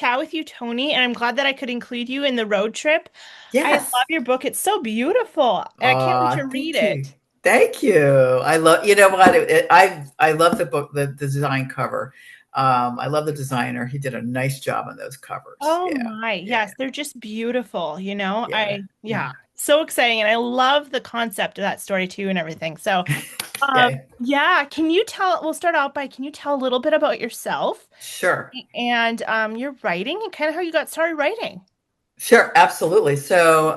chat with you, Toni, and I'm glad that I could include you in the road trip. I love Yes. your book. It's so beautiful, and I can't wait to read Thank you. it. Thank you. I love, you know what? I love the book, the design cover. I love the designer. He did a nice job on those covers. Oh Yeah. my, Yeah. yes, they're just beautiful, you know? Yeah. Yeah, Yeah. so exciting. And I love the concept of that story too and everything. So, Yeah. yeah, we'll start out by, can you tell a little bit about yourself Sure. and your writing and kind of how you got started writing? Sure, absolutely. So,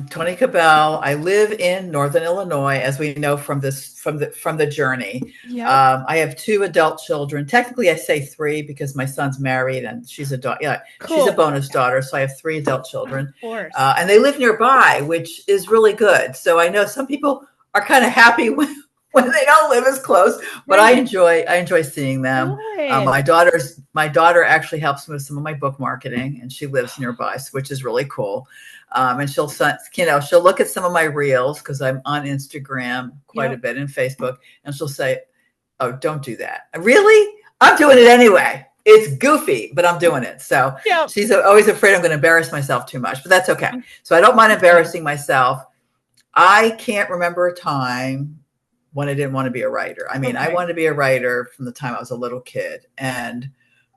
Toni Cabell, I live in Northern Illinois, as we know from the journey. Yep. I have two adult children. Technically, I say three because my son's married and she's a daughter. Yeah, she's a Cool. bonus daughter, so I have three adult Of children, course. and they live nearby, which is really good. So I know some people are kind of happy when they don't live as close, but Right. I enjoy seeing them. Good. My daughter actually helps me with some of my book marketing, and she lives nearby, which is really cool. And she'll look at some of my reels because I'm on Instagram quite a Yep. bit and Facebook, and she'll say, "Oh, don't do that." Really? I'm doing it anyway. It's goofy, but I'm doing it. So Yep. she's always afraid I'm going to embarrass myself too much, but that's okay. So I don't mind embarrassing myself. I can't remember a time when I didn't want to be a writer. I mean, I Okay. wanted to be a writer from the time I was a little kid. And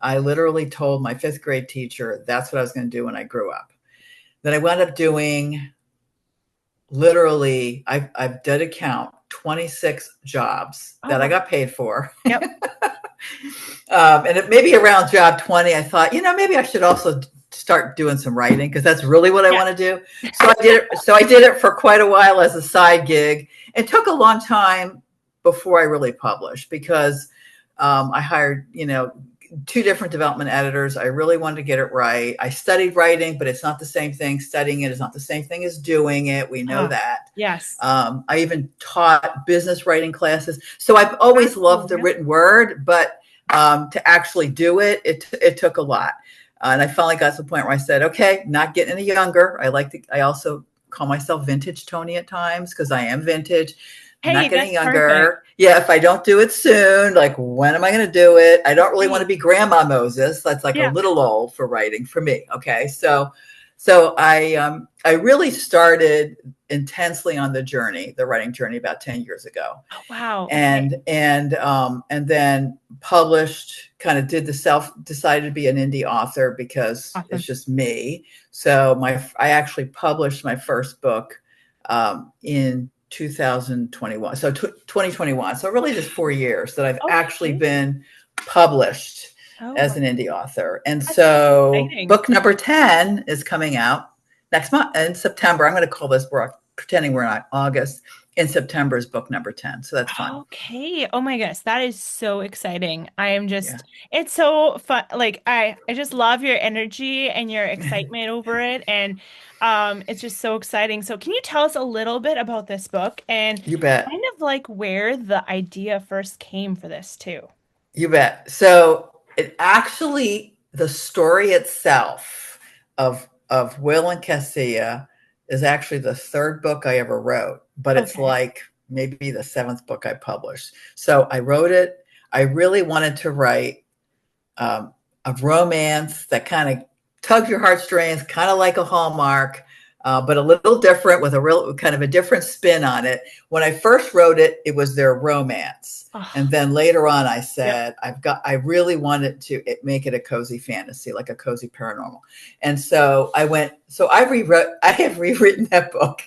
I literally told my fifth grade teacher that's what I was going to do when I grew up. Then I wound up doing literally, I've did a count, 26 jobs Oh, that I wow. got paid for. Yep. Maybe around job 20, I thought, maybe I should also start doing some writing because that's really what I Yeah. want to do. So I did it for quite a while as a side gig. It took a long time before I really published because I hired, two different development editors. I really wanted to get it right. I studied writing, but it's not the same thing. Studying it is not the same thing as doing it. We know Oh, that. yes. I even taught business writing classes. So I've always That's loved cool. the Yep. written word, but to actually do it, it took a lot. And I finally got to the point where I said, okay, not getting any younger. I also call myself vintage Toni at times because I am vintage. I'm Hey, not getting that's perfect. younger. Yeah, if I don't do it soon, like when am I going to do it? I don't really want Right. to be Grandma Moses. That's like a Yeah. little old for writing for me. Okay, so I really started intensely on the writing journey about 10 years ago, Oh, wow. Okay. and then published, kind of did decided to be an indie author because it's Awesome. just me. So I actually published my first book in 2021, so 2021, so really just 4 years that I've actually Okay. been published Oh, as wow. an indie author. And That's so so exciting. book number 10 is coming out next month in September. I'm going to call this, we're pretending we're not August. In September is book number 10. So that's fun. Okay. Oh my goodness, that is so exciting. Yeah. It's so fun. Like I just love your energy and your excitement over it. And it's just so exciting. So can you tell us a little bit about this book and You bet. kind of like where the idea first came for this too? You bet. So the story itself of Will and Cassia is actually the third book I ever wrote, but it's Okay. like maybe the seventh book I published. So I wrote it. I really wanted to write a romance that kind of tugs your heartstrings, kind of like a Hallmark, but a little different with a real kind of a different spin on it. When I first wrote it, it was their romance. And Oh, then later on, I yep. said, I really wanted to make it a cozy fantasy, like a cozy paranormal. And so I have rewritten that book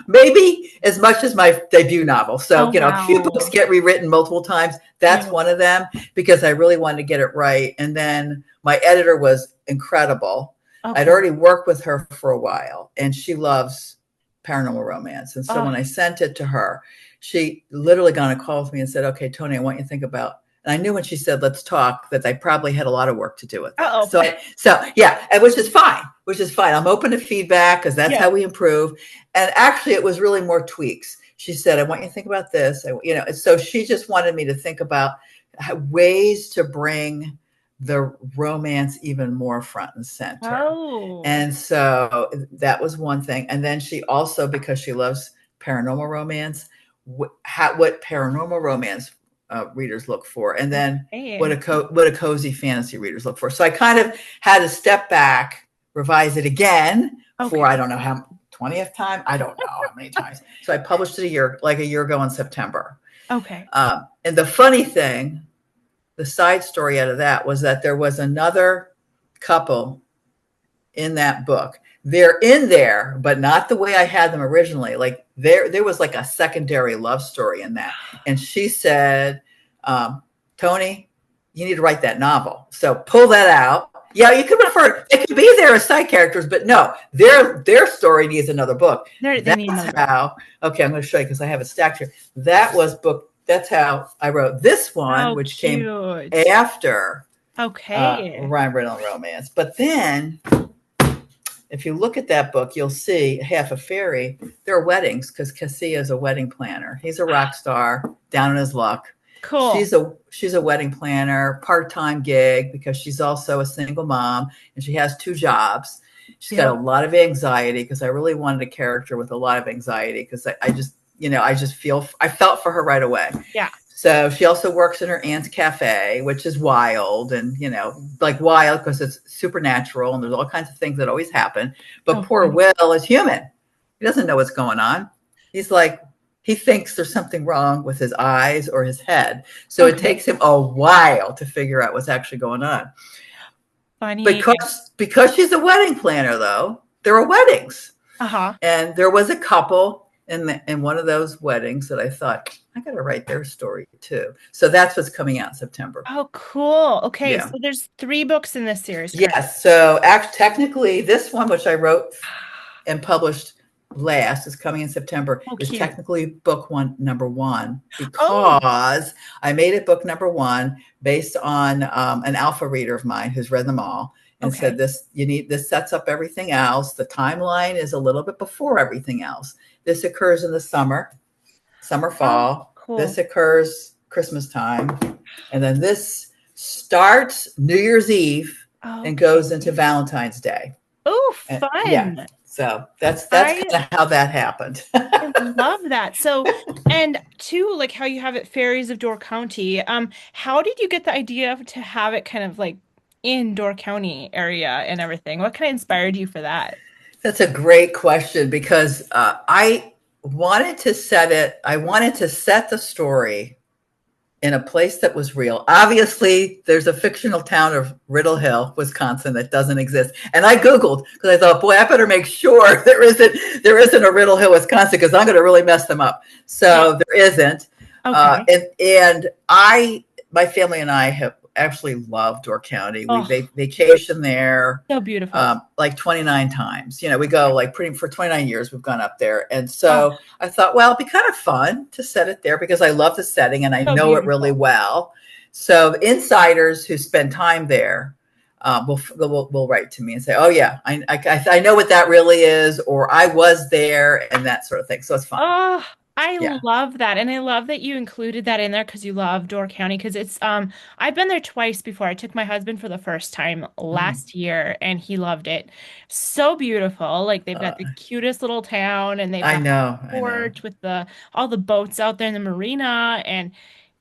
maybe as much as my debut novel. So, Oh, a few wow. books get rewritten multiple times. That's Yeah. one of them because I really wanted to get it right. And then my editor was incredible. I'd Okay. already worked with her for a while and she loves paranormal romance. And so Oh, when I sent it to her, she literally got on a call with me and said, okay, Toni, I want you to think about, and I knew when she said, let's talk, that I probably had a lot of work to do with it. uh-oh. So yeah, it was just fine, which is fine. I'm open to feedback because that's Yeah. how we improve. And actually, it was really more tweaks. She said, I want you to think about this. So she just wanted me to think about ways to bring the romance even more front and center. Oh. And so that was one thing. And then she also, because she loves paranormal romance, what paranormal romance readers look for, and then Okay. what a cozy fantasy readers look for. So I kind of had to step back, revise it again for Okay. I don't know how 20th time. I don't know how many times. So I published it a year ago in September. Okay. And the funny thing, the side story out of that was that there was another couple in that book. They're in there, but not the way I had them originally. Like there was like a secondary love story in that. And she said, Toni, you need to write that novel. So pull that out. Yeah, you could refer. It could be there as side characters, but no, their story needs another book. They need That's another book. how. Okay, I'm going to show you because I have it stacked here. That was book. That's how I wrote this one, Oh, which came cute. after Okay. Rhyme Riddle Romance. But then if you look at that book, you'll see Half a Fairy. There are weddings because Cassia is a wedding planner. He's a rock star down in his luck. Cool. She's a wedding planner, part-time gig because she's also a single mom and she has 2 jobs. She's got a Yep. lot of anxiety because I really wanted a character with a lot of anxiety because I felt for her right away. Yeah. So she also works in her aunt's cafe, which is wild and, like wild because it's supernatural and there's all kinds of things that always happen. But poor Okay. Will is human. He doesn't know what's going on. He's like, he thinks there's something wrong with his eyes or his head. So it Okay. takes him a while to figure out what's actually going on. Funny. Because she's a wedding planner, though, there are weddings. Uh-huh. And there was a couple in one of those weddings that I thought, I got to write their story too. So that's what's coming out in September. Oh, cool. Okay. Yeah. So there's 3 books in this series currently. Yes. So technically, this one, which I wrote and published last, is coming in September, Oh, is cute. technically book number one Oh, because I made it book number one based on an alpha reader of mine who's read them all and okay. said this sets up everything else. The timeline is a little bit before everything else. This occurs in the summer, Oh, fall. cool. This occurs Christmas time. And then this starts New Year's Eve and goes into Valentine's Day. Oh, Yeah. fun. So that's I kind of how that happened. I love that. So, and too, like how you have it Fairies of Door County. How did you get the idea to have it kind of like in Door County area and everything? What kind of inspired you for that? That's a great question because I wanted to set the story in a place that was real. Obviously, there's a fictional town of Riddle Hill, Wisconsin, that doesn't exist. And I Googled because I thought, boy, I better make sure there isn't a Riddle Hill, Wisconsin, because I'm going to really mess them up. So there isn't. Okay. And my family and I have actually loved Door County. We Oh, vacation there so beautiful. like 29 times. We go like for 29 years, we've gone up there. And Oh, so I thought, well, it'd be kind of fun to set it there because I love the setting and I so know it really beautiful. well. So insiders who spend time there will write to me and say, oh yeah, I know what that really is, or I was there and that sort of thing. So it's fun. Oh, I Yeah. love that. And I love that you included that in there because you love Door County because it's I've been there twice before. I took my husband for the first time Mm. last year and he loved it. So beautiful. Like they've got the cutest little town and they've I got know. the port with the all the boats out there in the marina and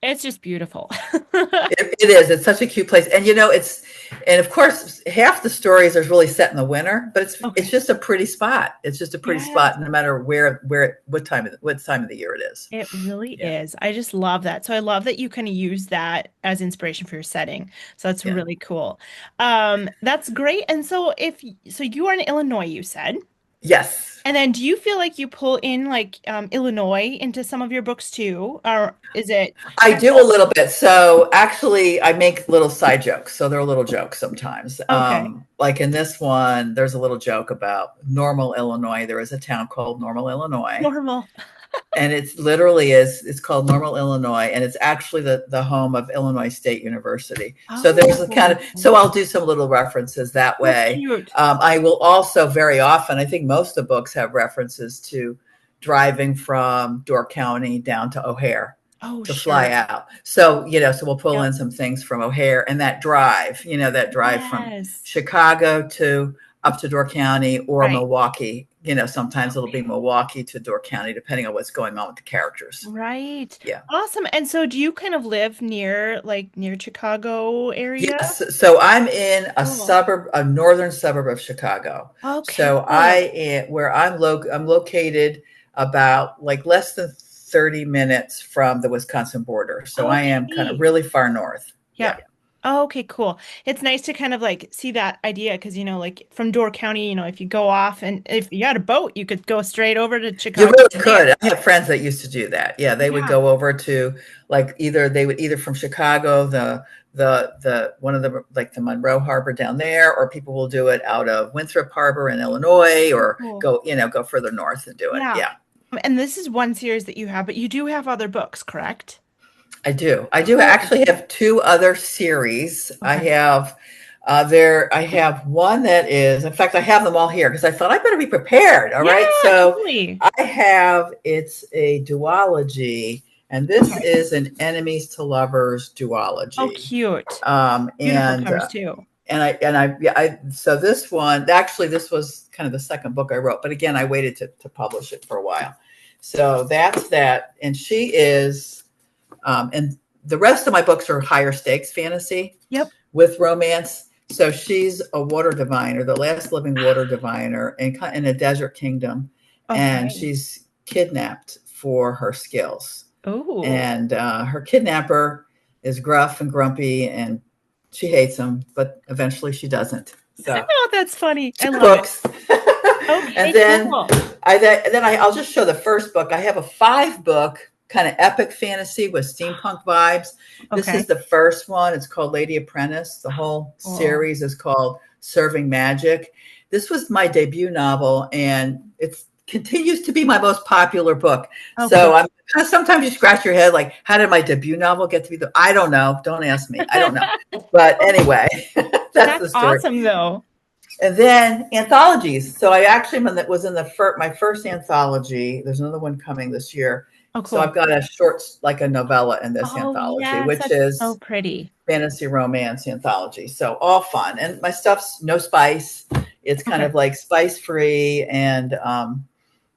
it's just beautiful. It is. It's such a cute place, and and of course, half the stories are really set in the winter, but it's Okay. just a pretty spot. It's just a pretty Yes. spot, no matter what time of the year it is. It really Yeah, is. I just love that. So I love that you kind of use that as inspiration for your setting. So that's yeah. really cool. That's great. And so so you are in Illinois, you said. Yes, And then do you feel like you pull in like Illinois into some of your books too? Or is it I kind of do a little bit. So actually, I make little side jokes. So they're little jokes sometimes. okay. Like in this one, there's a little joke about Normal, Illinois. There is a town called Normal, Illinois. Normal. And it's called Normal, Illinois, and it's actually the home of Illinois State University. So there's a kind Oh, of, so I'll do some little references that so way. cute. I will also very often, I think most of the books have references to driving from Door County down to O'Hare Oh, to fly sure. out. So, so we'll pull Yep. in some things from O'Hare and that drive from Yes. Chicago to up to Door County or Right. Milwaukee sometimes it'll be Okay. Milwaukee to Door County, depending on what's going on with the characters. Right. Yeah. Awesome. And so do you kind of live near Chicago area? Yes. So I'm in Cool. a northern suburb of Chicago. Okay, So cool. where I'm located about like less than 30 minutes from the Wisconsin border. So I am kind of Okay. really far north. Yeah. Yep. Oh, okay, cool. It's nice to kind of like see that idea because, like from Door County, if you go off and if you had a boat, you could go straight over to You Chicago really from there. could. I have friends that used to do that. Yeah, they would Yeah. go over to like they would either from Chicago, the one of the like the Monroe Harbor down there, or people will do it out of Winthrop Harbor in Illinois, Oh, or cool. go further north and do it. Yeah. Yeah. And this is one series that you have, but you do have other books, correct? I do. I do Cool. actually have two other series. Okay. I have one that is, in fact, I have them all here because I thought I better be prepared. All Yeah, right. So totally. it's a duology, and this Okay. is an enemies to lovers Oh, duology. cute. Um, Beautiful and covers too. so this one, actually, this was kind of the second book I wrote, but again, I waited to publish it for a while. So that's that. And she is, and the rest of my books are higher stakes fantasy Yep. with romance. So she's a water diviner, the last living water diviner in a desert kingdom. And Okay. she's kidnapped for her skills. Oh. And her kidnapper is gruff and grumpy, and she hates him, but eventually she doesn't. So Oh, that's funny. I two love it. books. And Okay, then cool. I'll just show the first book. I have a 5-book kind of epic fantasy with steampunk vibes. This Okay. is the first one. It's called Lady Apprentice. The whole Cool. series is called Serving Magic. This was my debut novel, and it continues to be my most popular book. Okay. So sometimes you scratch your head like, how did my debut novel get to be I don't know. Don't ask me. I don't know. But anyway, that's That's the story. awesome though. And then anthologies. So I actually was in my first anthology. There's another one coming this year. Oh, So I've cool. got a short, like a novella in this Oh, anthology, yes, which that's so is pretty. fantasy romance anthology. So all fun. And my stuff's no spice. It's kind Okay. of like spice free and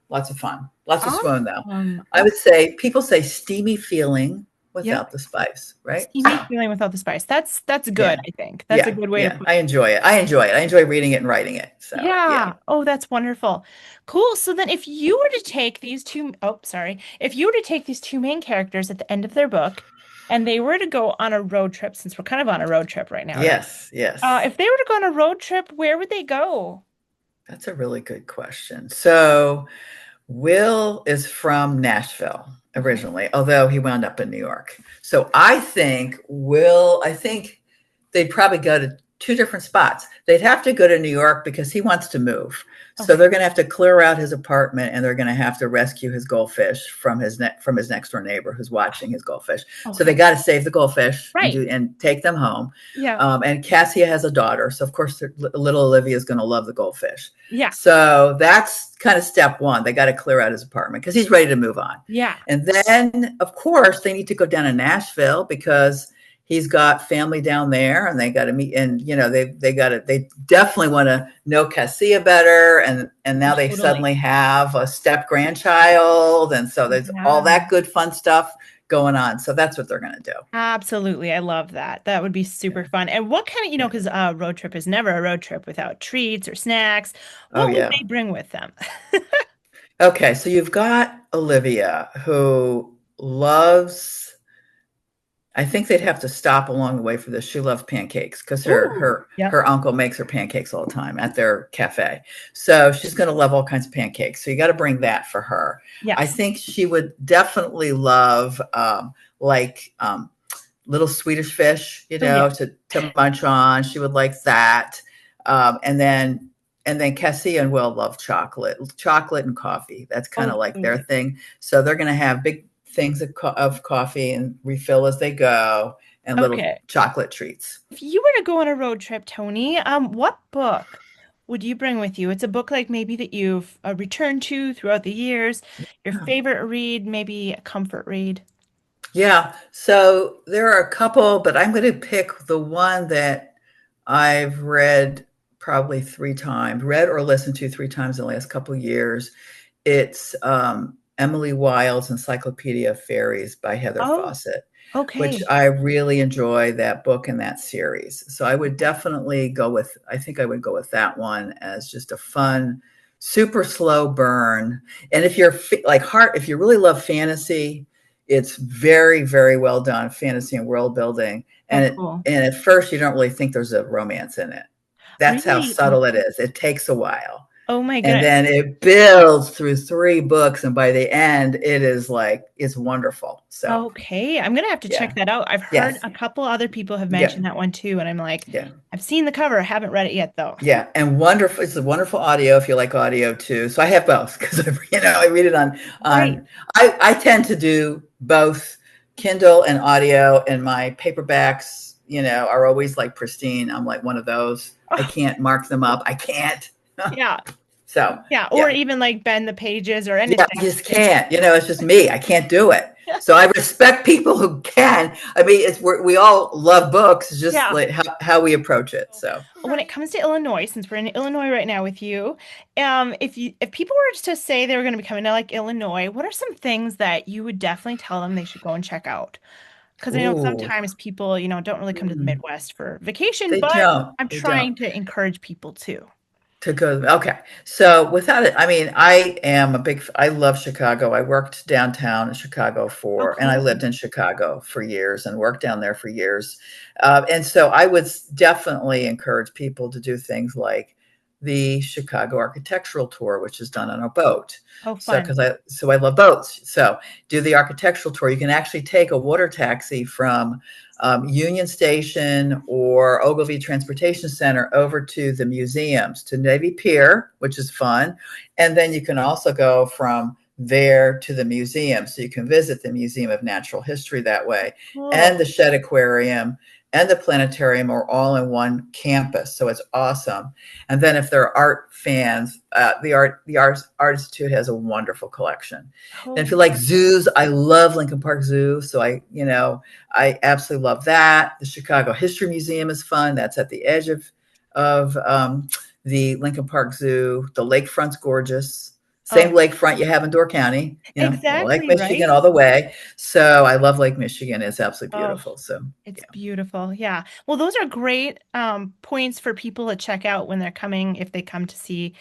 lots of fun. Lots of swoon though. Awesome. I would say people say steamy feeling Yep. without the spice, right? Steamy feeling without the spice. That's Yeah. good, I think. That's a Yeah. good way to Yeah. put I enjoy it. I enjoy it. I enjoy reading it and writing it. So yeah. Yeah. Oh, that's wonderful. Cool. So then if you were to take sorry. If you were to take these two main characters at the end of their book and they were to go on a road trip, since we're kind of on a road trip right now, right? Yes. Yes. If they were to go on a road trip, where would they go? That's a really good question. So Will is from Nashville Okay. originally, although he wound up in New York. So I think they'd probably go to two different spots. They'd have to go to New York because he wants to move. So Okay. they're going to have to clear out his apartment, and they're going to have to rescue his goldfish from his next door neighbor who's watching his goldfish. So they Okay. got to save the goldfish Right. and take them home. Yeah. And Cassia has a daughter, so of course little Olivia is going to love the goldfish. Yeah. So that's kind of step one. They got to clear out his apartment because he's ready to move on. Yeah. And then, of course, they need to go down to Nashville because he's got family down there, and they got to meet. And they definitely want to know Cassia better. And now they Totally. suddenly have a step grandchild, and so there's all Yeah. that good fun stuff going on. So that's what they're going to do. Absolutely. I love that. That would be super fun. And what kind of, Yeah. because a road trip is never a road trip without treats or snacks. Oh What would yeah. they bring with them? Okay, so you've got Olivia who loves, I think they'd have to stop along the way for this. She loves pancakes because her Ooh. her Yep. her uncle makes her pancakes all the time at their cafe. So she's going to love all kinds of pancakes. So you got to bring that for her. I Yes. think she would definitely love like little Swedish fish, Oh, yeah. to munch on. She would like that. And then Cassie and Will love chocolate and coffee. That's kind Oh, of like their totally. thing. So they're going to have big things of coffee and refill as they go, and little Okay. chocolate treats. If you were to go on a road trip, Tony, what book would you bring with you? It's a book like maybe that you've returned to throughout the years, your Yeah. favorite read, maybe a comfort read. Yeah. So there are a couple, but I'm going to pick the one that I've read probably 3 times, read or listened to 3 times in the last couple of years. It's Emily Wilde's Encyclopedia of Fairies by Heather Oh, Fawcett, which okay. I really enjoy that book and that series. So I would definitely go with, I think I would go with that one as just a fun, super slow burn. And if you're like heart, if you really love fantasy, it's very, very well done fantasy and world building. Oh, And cool. and at first you don't really think there's a romance in it. That's how Really? subtle it Okay. is. It takes a while. Oh my And goodness. then it builds through 3 books, and by the end, it is like it's wonderful. So Okay, I'm gonna have to check yeah, that out. I've heard yes, a couple other people have yeah, mentioned that one too, and I'm like, yeah. I've seen the cover, I haven't read it yet though. Yeah, and wonderful. It's a wonderful audio if you like audio too. So I have both because I read it on Great. on. I tend to do both Kindle and audio, and my paperbacks, are always like pristine. I'm like one of those. I Oh, can't mark them up. I can't. yeah. So Yeah, or yeah, even like bend the pages or yeah, anything. I just It's can't. It's just me. I can't do it. So I respect people who can. I mean, we all love books. It's just yeah. like how we approach it. So When it comes to Illinois, since we're in Illinois right now with you, if people were to say they were going to be coming to like Illinois, what are some things that you would definitely tell them they should go and check out? Because I know ooh. sometimes people, don't really come to the Hmm. Midwest for vacation, They but don't. I'm They don't. trying to encourage people too. To go. Okay. So without it, I mean, I love Chicago. I worked downtown in Chicago Oh, and I cool. lived in Chicago for years and worked down there for years. And so I would definitely encourage people to do things like the Chicago Architectural Tour, which is done on a boat. Oh, So, fun. I love boats. So do the architectural tour. You can actually take a water taxi from Union Station or Ogilvy Transportation Center over to the museums, to Navy Pier, which is fun. And then you can also go from there to the museum. So you can visit the Museum of Natural History that way, and Cool. the Shed Aquarium and the planetarium are all in one campus. So it's awesome. And then if they're art fans, the Art Institute has a wonderful collection. And if Oh, you like zoos, I love Lincoln Park Zoo. So I absolutely love that. The Chicago History Museum is fun. That's at the edge of the Lincoln Park Zoo. The lakefront's gorgeous. oh, Same lakefront you have in Door County. Lake exactly, Michigan right? all the way. So I love Lake Michigan. It's absolutely Oh, beautiful. So it's yeah, beautiful. Yeah. Well, those are great points for people to check out when they're coming, if they come to see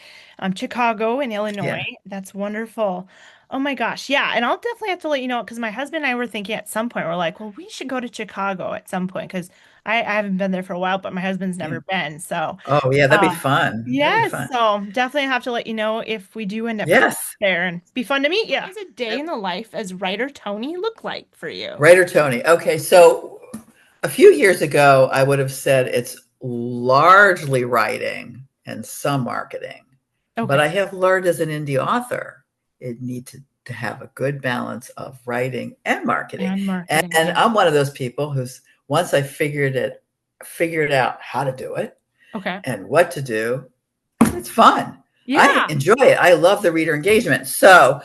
Chicago and Illinois. yeah. That's wonderful. Oh my gosh. Yeah. And I'll definitely have to let you know because my husband and I were thinking at some point, we're like, well, we should go to Chicago at some point because I haven't been there for a while, but my husband's Yeah. never been. So, Oh yeah, that'd be uh, fun. That'd be yes. fun. So definitely have to let you know if we do end up coming Yes. there and be fun to meet you. What does a day in Yep. the life as writer Toni look like for you? Writer Tony. Okay, so a few years ago, I would have said it's largely writing and some marketing. But Okay. I have learned as an indie author, it needs to have a good balance of writing and marketing. And And, marketing. and Yeah. I'm one of those people who's once I figured out how to do it Okay. and what to do, it's fun. I Yeah. enjoy it. I love the reader engagement. So,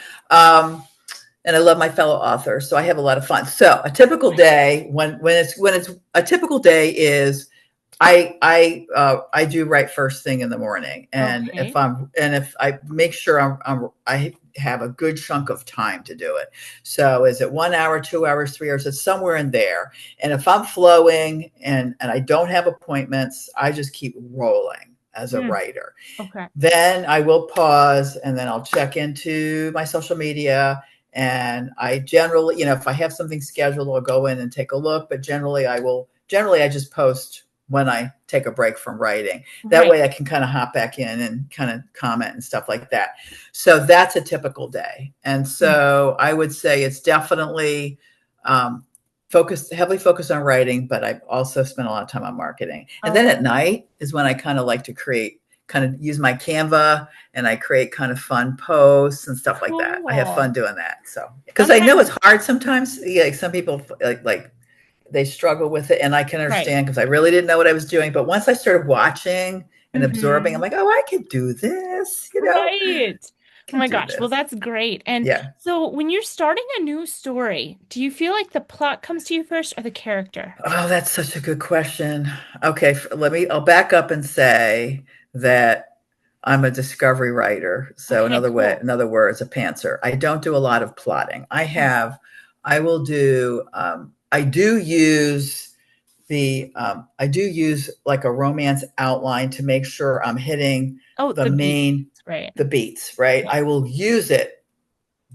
and I love my fellow authors, so I have a lot of fun. So a typical day when it's a typical day is I do write first thing in the morning, and Okay. if I make sure I have a good chunk of time to do it. So is it 1 hour, 2 hours, 3 hours? It's somewhere in there. And if I'm flowing and I don't have appointments, I just keep rolling as a Hmm. writer. Okay. Then I will pause and then I'll check into my social media. And I generally, if I have something scheduled, I'll go in and take a look. But generally I just post when I take a break from writing. That Right. way I can kind of hop back in and kind of comment and stuff like that. So that's a typical day. And Hmm. so I would say it's definitely um, heavily focused on writing, but I've also spent a lot of time on marketing. And then Oh, at night is when I kind of like to kind of use my Canva, and I create kind of fun posts and stuff like that. I have fun cool. doing that. So, because I know Sometimes, it's hard sometimes. Yeah, like some people like they struggle with it, and I can right. understand because I really didn't know what I was doing. But once I started watching and absorbing, I'm Hmm. like, oh, I could do this. Right. Oh Can my do gosh. Well, this. that's great. And Yeah. so when you're starting a new story, do you feel like the plot comes to you first or the character? Oh, that's such a good question. Okay, I'll back up and say that I'm a discovery writer. So Okay, cool. in other words, a pantser. I don't do a lot of plotting. I will do, I do use I do use like a romance outline to make sure I'm hitting Oh, the the beat, main, right. the beats, right? Yeah. I will use it,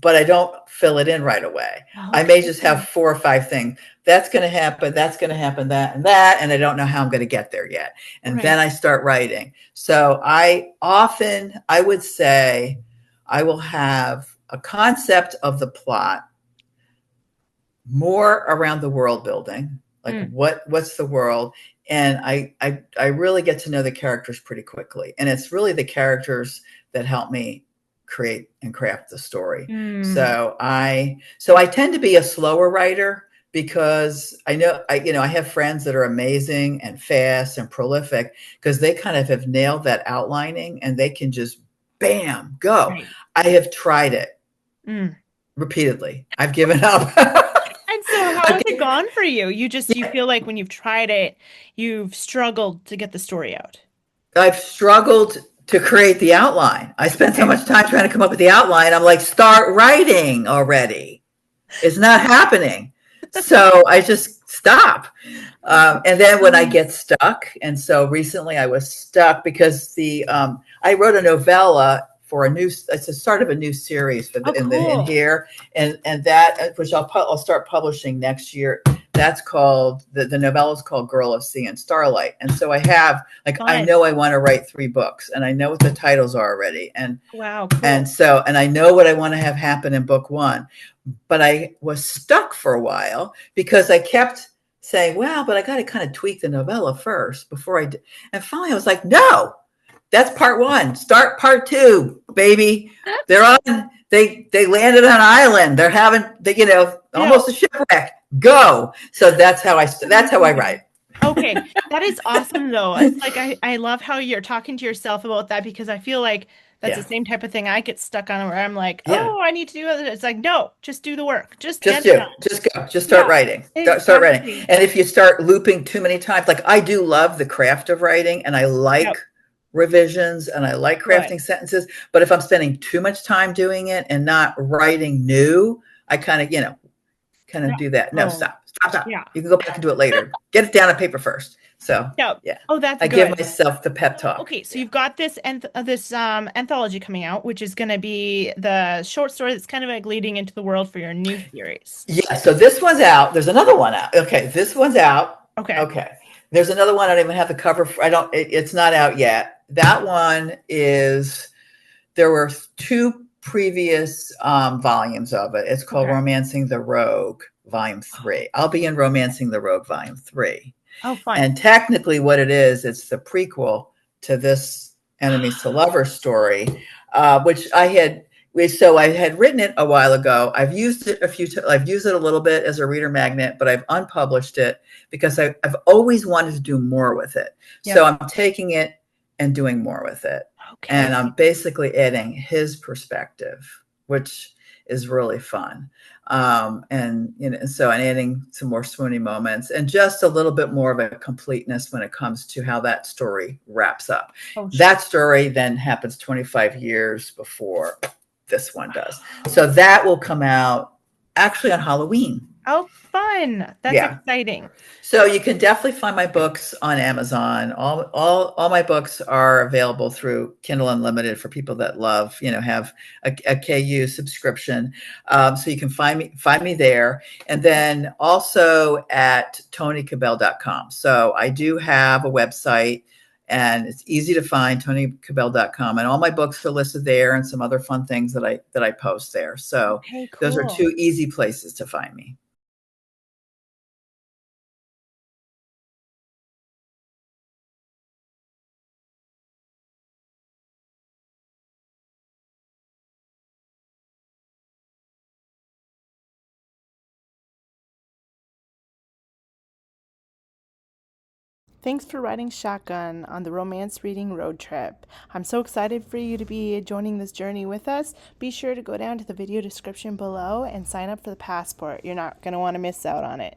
but I don't fill it in right away. I may just have Okay. 4 or 5 things. That's going to happen. That's going to happen. That and that. And I don't know how I'm going to get there yet. And then Right. I start writing. So I would say, I will have a concept of the plot more around the world building, like Mm, what's the world, and I really get to know the characters pretty quickly, and it's really the characters that help me create and craft the story. mm, So I tend to be a slower writer because I have friends that are amazing and fast and prolific because they kind of have nailed that outlining and they can just bam go. right. I have tried it Mm. repeatedly. I've given up. And so how I've has it given, gone for you? You yeah, feel like when you've tried it, you've struggled to get the story out. I've struggled to create the outline. I spent so Okay. much time trying to come up with the outline. I'm like, start writing already. It's not happening. So I just stop. And then when I Mm. get stuck, and so recently I was stuck because I wrote a novella for it's the start of a new series Oh, in cool. here, and that which I'll start publishing next year. That's called the novella is called Girl of Sea and Starlight, and so I Fun. know I want to write 3 books, and I know what the titles are already, Wow, cool. and I know what I want to have happen in book 1, but I was stuck for a while because I kept saying, well, but I got to kind of tweak the novella first before I did. And finally I was like, no, that's part 1. Start part 2, baby. They're on, they landed on an island. They're having, Yeah. almost a shipwreck. Go. So that's how I write. Amazing. Okay, that is awesome though. It's like I love how you're talking to yourself about that because I feel like that's the Yeah. same type of thing I get stuck on where I'm like, Yeah. oh, I need to do it. It's like, no, just do the work. Just get Just it do. done. Just go. Just start Yeah, writing. Start writing. exactly. And if you start looping too many times, like I do love the craft of writing and I like Yep. revisions and I like Good. crafting sentences, but if I'm spending too much time doing it and not writing new, I kind Yeah. of do that. No, Oh, stop. Stop, stop. yeah. You can go back and do it later. Get it down on paper first. So, Yeah. yeah. Oh, that's I give good. myself the pep So, talk. okay, so Yeah. you've got this anthology coming out, which is going to be the short story that's kind of like leading into the world for your new series. Yeah, so this one's out. There's another one out. Okay, this one's out. Okay. Okay. There's another one. I don't even have the cover. I don't, it's not out yet. That one is, there were 2 previous volumes of it. It's called Okay. Romancing the Rogue, Volume 3. I'll be in Romancing the Rogue, Volume 3. Oh, fun. And technically, what it is, it's the prequel to this enemies to lovers story, which I had written it a while ago. I've used it a few times. I've used it a little bit as a reader magnet, but I've unpublished it because I've always wanted to do more with it. So Yep. I'm taking it and doing more with it. And Okay. I'm basically adding his perspective, which is really fun. And so I'm adding some more swoony moments and just a little bit more of a completeness when it comes to how that story wraps up. Oh, sure. That story then happens 25 years before this one does. So that will come out actually on Halloween. Oh, fun. That's Yeah. exciting. So you can definitely find my books on Amazon. All my books are available through Kindle Unlimited for people that love, have a KU subscription. So you can find me there, and then also at ToniCabell.com. So I do have a website, and it's easy to find, ToniCabell.com, and all my books are listed there, and some other fun things that I post there. So Okay, those are cool. 2 easy places to find me. Thanks for riding shotgun on the Romance Reading Road Trip. I'm so excited for you to be joining this journey with us. Be sure to go down to the video description below and sign up for the passport. You're not going to want to miss out on it.